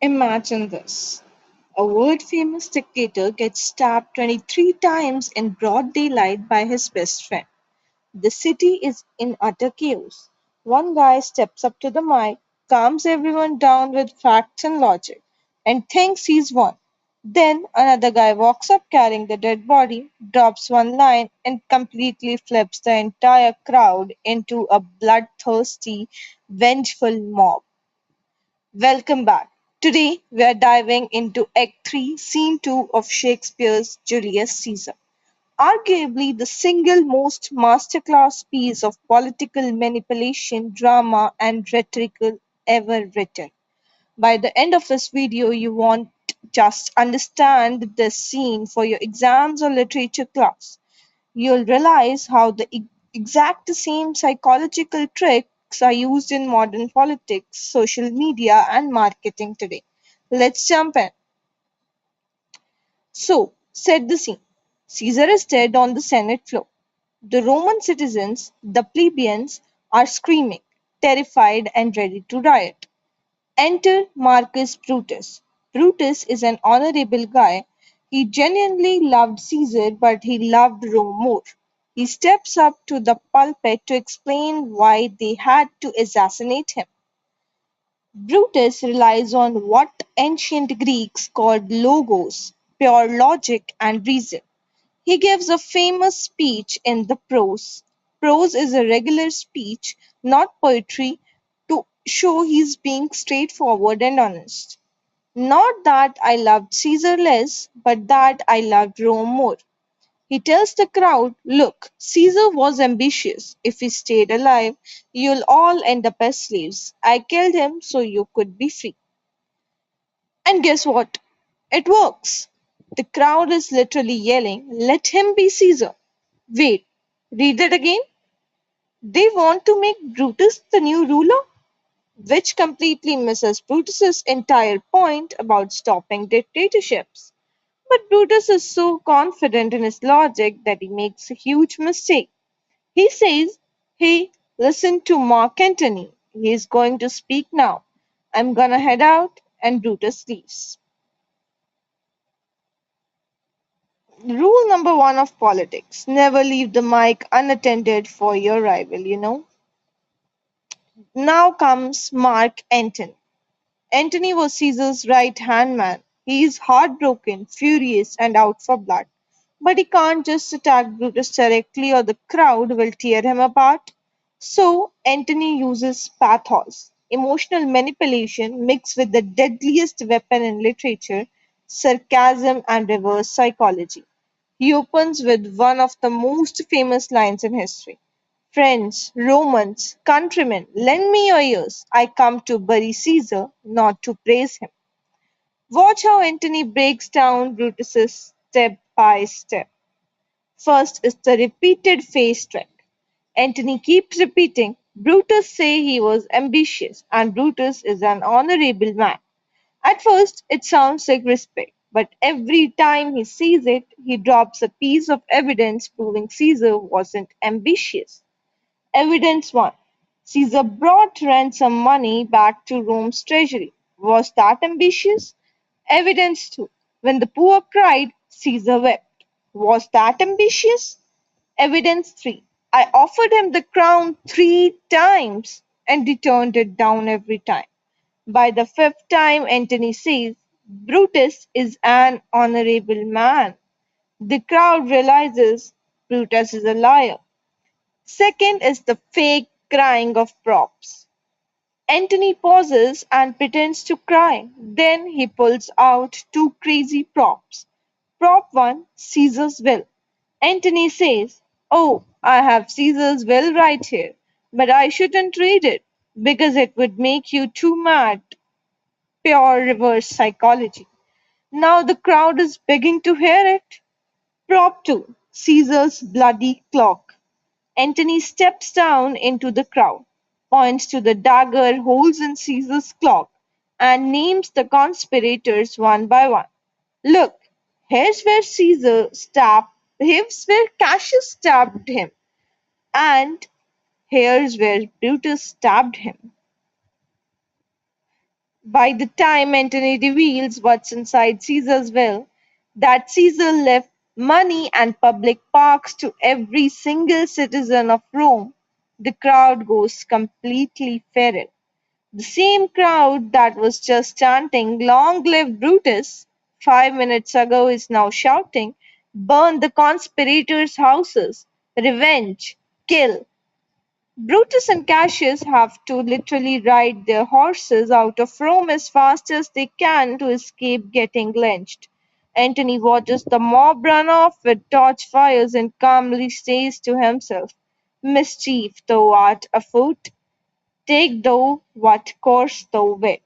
Imagine this. A world famous dictator gets stabbed 23 times in broad daylight by his best friend. The city is in utter chaos. One guy steps up to the mic, calms everyone down with facts and logic, and thinks he's won. Then another guy walks up carrying the dead body, drops one line, and completely flips the entire crowd into a bloodthirsty, vengeful mob. Welcome back. Today we are diving into Act 3, Scene 2 of Shakespeare's Julius Caesar, arguably the single most masterclass piece of political manipulation, drama, and rhetoric ever written. By the end of this video, you won't just understand the scene for your exams or literature class. You'll realize how the exact same psychological tricks are used in modern politics, social media, and marketing today. Let's jump in. So, set the scene. Caesar is dead on the Senate floor. The Roman citizens, the plebeians, are screaming, terrified, and ready to riot. Enter Marcus Brutus. Brutus is an honorable guy. He genuinely loved Caesar, but he loved Rome more. He steps up to the pulpit to explain why they had to assassinate him. Brutus relies on what ancient Greeks called logos, pure logic and reason. He gives a famous speech in the prose. Prose is a regular speech, not poetry, to show he's being straightforward and honest. Not that I loved Caesar less, but that I loved Rome more. He tells the crowd, look, Caesar was ambitious. If he stayed alive, you'll all end up as slaves. I killed him so you could be free. And guess what? It works. The crowd is literally yelling, let him be Caesar. Wait, read that again? They want to make Brutus the new ruler? Which completely misses Brutus's entire point about stopping dictatorships. But Brutus is so confident in his logic that he makes a huge mistake. He says, hey, listen to Marc Antony. He is going to speak now. I'm gonna head out, and Brutus leaves. Rule number one of politics, never leave the mic unattended for your rival. Now comes Mark Antony. Antony was Caesar's right hand man. He is heartbroken, furious, and out for blood. But he can't just attack Brutus directly or the crowd will tear him apart. So Antony uses pathos, emotional manipulation mixed with the deadliest weapon in literature, sarcasm and reverse psychology. He opens with one of the most famous lines in history. Friends, Romans, countrymen, lend me your ears. I come to bury Caesar, not to praise him. Watch how Antony breaks down Brutus's step by step. First is the repeated face trick. Antony keeps repeating, Brutus say he was ambitious and Brutus is an honorable man. At first, it sounds like respect, but every time he sees it, he drops a piece of evidence proving Caesar wasn't ambitious. Evidence 1. Caesar brought ransom money back to Rome's treasury. Was that ambitious? Evidence 2. When the poor cried, Caesar wept. Was that ambitious? Evidence 3. I offered him the crown 3 times and he turned it down every time. By the fifth time, Antony says, Brutus is an honorable man. The crowd realizes Brutus is a liar. Second is the fake crying of props. Antony pauses and pretends to cry. Then he pulls out two crazy props. Prop 1, Caesar's will. Antony says, oh, I have Caesar's will right here, but I shouldn't read it because it would make you too mad. Pure reverse psychology. Now the crowd is begging to hear it. Prop 2, Caesar's bloody clock. Antony steps down into the crowd, points to the dagger holes in Caesar's clock, and names the conspirators one by one. Look, here's where here's where Cassius stabbed him, and here's where Brutus stabbed him. By the time Antony reveals what's inside Caesar's will, that Caesar left money and public parks to every single citizen of Rome, the crowd goes completely feral. The same crowd that was just chanting "Long live Brutus" 5 minutes ago is now shouting "Burn the conspirators' houses! Revenge! Kill!" Brutus and Cassius have to literally ride their horses out of Rome as fast as they can to escape getting lynched. Antony watches the mob run off with torchfires and calmly says to himself, "Mischief thou art afoot, take thou what course thou wilt."